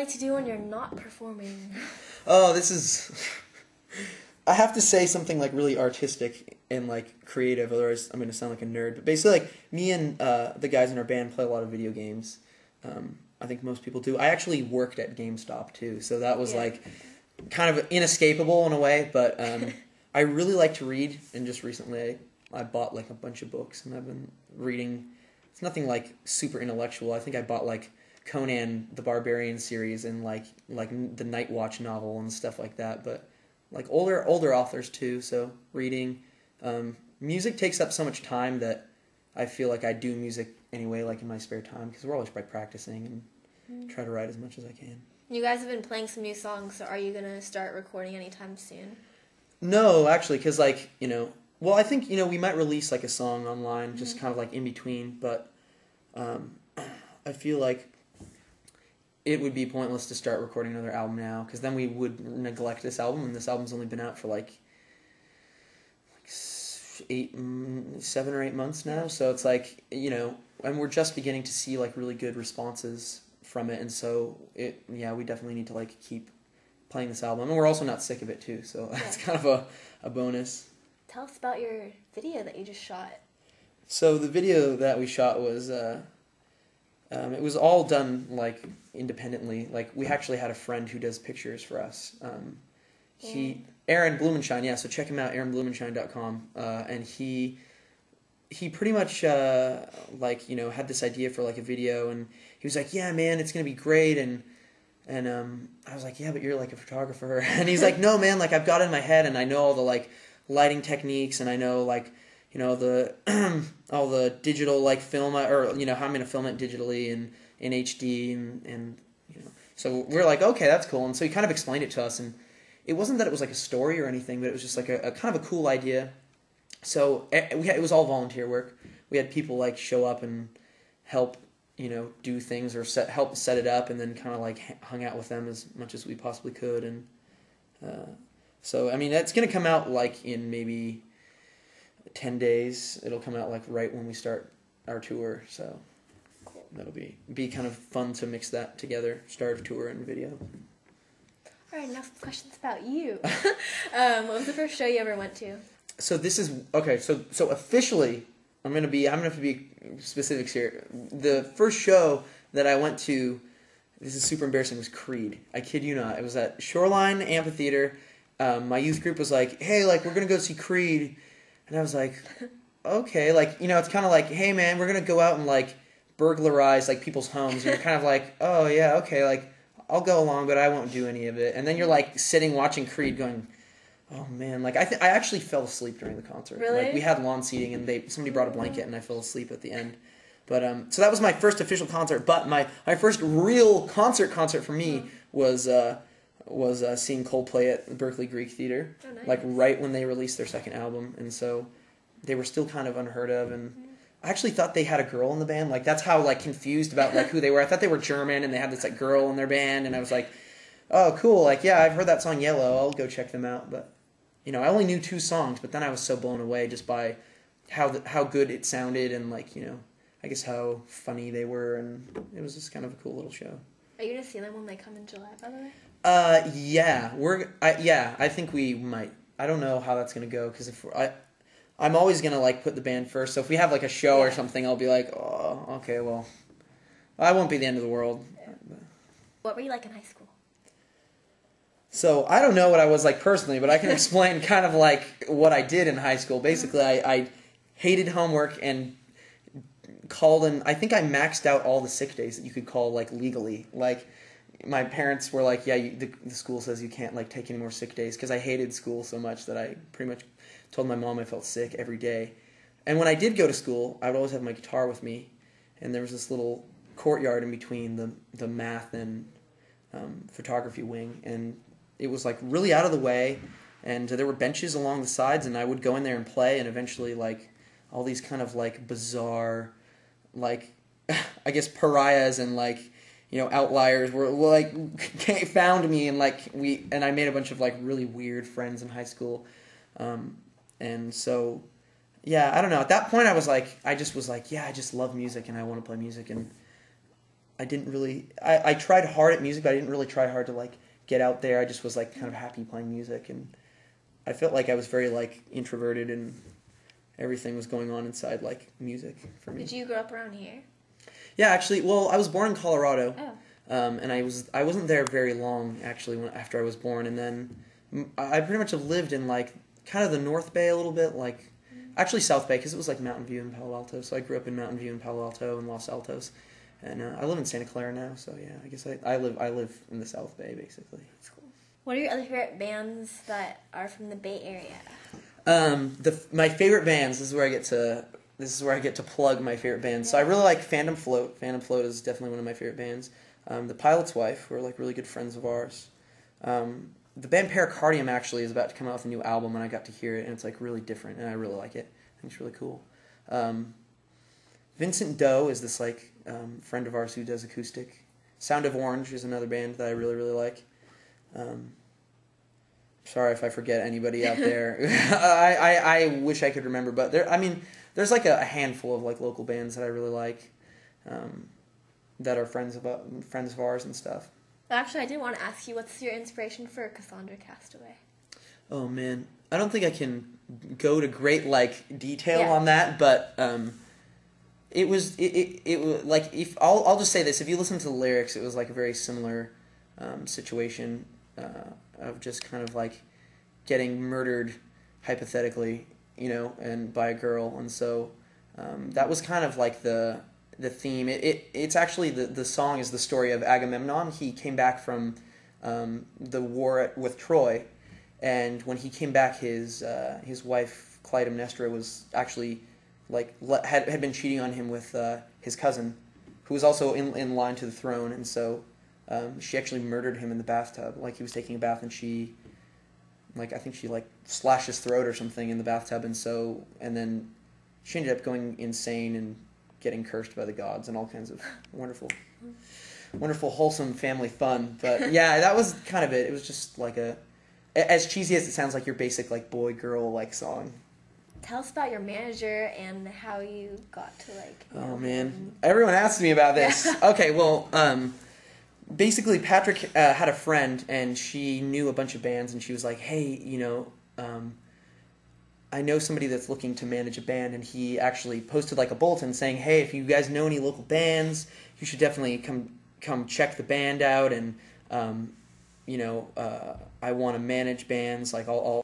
like to do when you're not performing? Oh, this is... I have to say something like really artistic and like creative, otherwise I'm going to sound like a nerd. But basically, like me and the guys in our band play a lot of video games. I think most people do. I actually worked at GameStop too, so that was like kind of inescapable in a way. But I really like to read, and just recently I bought like a bunch of books, and I've been reading. It's nothing like super intellectual. I think I bought like Conan the Barbarian series and like the Night Watch novel and stuff like that. But like older authors too. So reading, music takes up so much time that I feel like I do music anyway, like in my spare time, because we're always like practicing and try to write as much as I can. You guys have been playing some new songs, so are you going to start recording anytime soon? No, actually, because like, well, I think, we might release like a song online, just kind of like in between, but I feel like it would be pointless to start recording another album now, because then we would neglect this album, and this album's only been out for like 7 or 8 months now, so it's like, and we're just beginning to see like really good responses from it, and so we definitely need to like keep playing this album, and we're also not sick of it too, so that's kind of a bonus. Tell us about your video that you just shot. So the video that we shot was it was all done like independently. Like we actually had a friend who does pictures for us. Aaron Blumenshine, so check him out, aaronblumenshine.com. And he pretty much had this idea for like a video, and he was like, "Yeah, man, it's gonna be great." And I was like, "Yeah, but you're like a photographer." And he's like, "No, man, like I've got it in my head, and I know all the like lighting techniques, and I know like the all the digital like film, or how I'm gonna film it digitally and in HD, and so we're like, okay, that's cool." And so he kind of explained it to us, and it wasn't that it was like a story or anything, but it was just like a kind of a cool idea. So it was all volunteer work. We had people like show up and help do things, or help set it up, and then kind of like hung out with them as much as we possibly could. And so I mean, that's gonna come out like in maybe 10 days. It'll come out like right when we start our tour, so that'll be kind of fun to mix that together, start a tour and video. All right, enough questions about you. What was the first show you ever went to? So this is okay. So officially, I'm gonna have to be specifics here. The first show that I went to, this is super embarrassing, was Creed. I kid you not. It was at Shoreline Amphitheater. My youth group was like, "Hey, like we're gonna go see Creed," and I was like, "Okay." Like it's kind of like, "Hey, man, we're gonna go out and like burglarize like people's homes," and you're kind of like, "Oh yeah, okay, like I'll go along, but I won't do any of it." And then you're like sitting watching Creed, going, "Oh man!" Like I actually fell asleep during the concert. Really? Like we had lawn seating, and somebody brought a blanket, and I fell asleep at the end. But so that was my first official concert. But my first real concert for me was seeing Coldplay at the Berkeley Greek Theater. Oh, nice. Like right when they released their second album, and so they were still kind of unheard of. And I actually thought they had a girl in the band. Like that's how like confused about like who they were. I thought they were German, and they had this like girl in their band, and I was like, "Oh, cool! Like yeah, I've heard that song Yellow. I'll go check them out." But I only knew 2 songs, but then I was so blown away just by how good it sounded, and like I guess how funny they were, and it was just kind of a cool little show. Are you gonna see them when they come in July, by the way? I think we might. I don't know how that's gonna go, because I'm always gonna like put the band first. So if we have like a show or something, I'll be like, "Oh, okay, well, I won't be the end of the world." Yeah. What were you like in high school? So I don't know what I was like personally, but I can explain kind of like what I did in high school. Basically, I hated homework and called in. I think I maxed out all the sick days that you could call like legally. Like my parents were like, "Yeah, the school says you can't like take any more sick days," because I hated school so much that I pretty much told my mom I felt sick every day. And when I did go to school, I would always have my guitar with me, and there was this little courtyard in between the math and photography wing, and it was like really out of the way, and there were benches along the sides, and I would go in there and play, and eventually like all these kind of like bizarre, like I guess pariahs and like outliers were like found me, and like I made a bunch of like really weird friends in high school, and so yeah, I don't know. At that point, I just was like, yeah, I just love music, and I want to play music, and I didn't really. I tried hard at music, but I didn't really try hard to like get out there. I just was like kind of happy playing music, and I felt like I was very like introverted, and everything was going on inside like music for me. Did you grow up around here? Yeah, actually, well, I was born in Colorado, Oh. and I wasn't there very long actually after I was born, and then I pretty much have lived in like kind of the North Bay a little bit, like actually South Bay because it was like Mountain View and Palo Alto. So I grew up in Mountain View and Palo Alto and Los Altos, and I live in Santa Clara now. So yeah, I guess I live in the South Bay basically. That's cool. What are your other favorite bands that are from the Bay Area? My favorite bands. This is where I get to plug my favorite bands. So I really like Phantom Float. Phantom Float is definitely one of my favorite bands. The Pilot's Wife, who are like really good friends of ours. The band Pericardium actually is about to come out with a new album, and I got to hear it, and it's like really different, and I really like it. I think it's really cool. Vincent Doe is this like friend of ours who does acoustic. Sound of Orange is another band that I really, really like. Sorry if I forget anybody out there. I wish I could remember, but there's like a handful of like local bands that I really like, that are friends of ours and stuff. Actually, I did want to ask you, what's your inspiration for Cassandra Castaway? Oh man, I don't think I can go to great like detail on that, but it was like if I'll just say this: if you listen to the lyrics, it was like a very similar situation of just kind of like getting murdered hypothetically, and by a girl, and so that was kind of like the theme. It's actually the song is the story of Agamemnon. He came back from the war with Troy, and when he came back, his wife Clytemnestra was actually like had been cheating on him with his cousin, who was also in line to the throne, and so she actually murdered him in the bathtub. Like he was taking a bath, and I think she slashed his throat or something in the bathtub, and then she ended up going insane and getting cursed by the gods and all kinds of wonderful, wholesome family fun. But yeah, that was kind of it. It was just like as cheesy as it sounds, like your basic like boy girl like song. Tell us about your manager and how you got to Oh man, everyone asks me about this. Okay, well, basically Patrick had a friend and she knew a bunch of bands, and she was like, hey, I know somebody that's looking to manage a band, and he actually posted like a bulletin saying, hey, if you guys know any local bands, you should definitely come check the band out, and I want to manage bands, like I'll